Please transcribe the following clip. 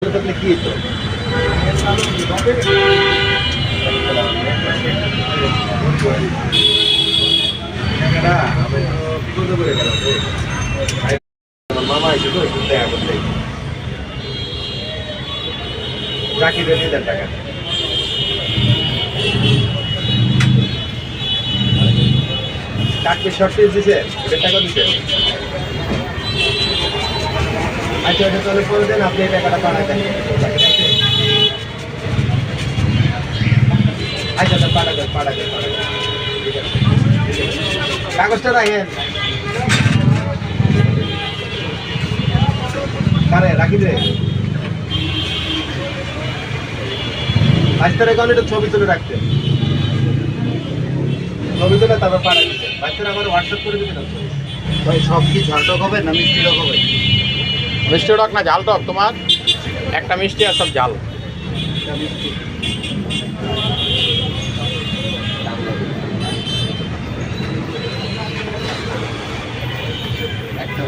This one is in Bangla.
কি তো বিপদ করে গেল আমার মামা এসে তো একটু দেখা করতে চাকরি দিয়ে দেন টাকা চাকরি শর্ট পিস দিছে ওদের টাকা দিছে আচ্ছা ওটা তাহলে করে দেন আপনি এই টাকাটা পাঠাই দেন আচ্ছা স্যার পাঠা দেন কাগজটা রাখেন কারে রাখি দে বাচ্চারা এখন একটু ছবি তুলে রাখতে ছবি তুলে তারপর পাঠা দিতে বাচ্চারা আমার হোয়াটসঅ্যাপ করে দিবে না ভাই সব কি ঝালটক হবে না মিষ্টি টক হবে? মিষ্টি টক না ঝাল টক তোমার একটা মিষ্টি আর সব ঝাল একটা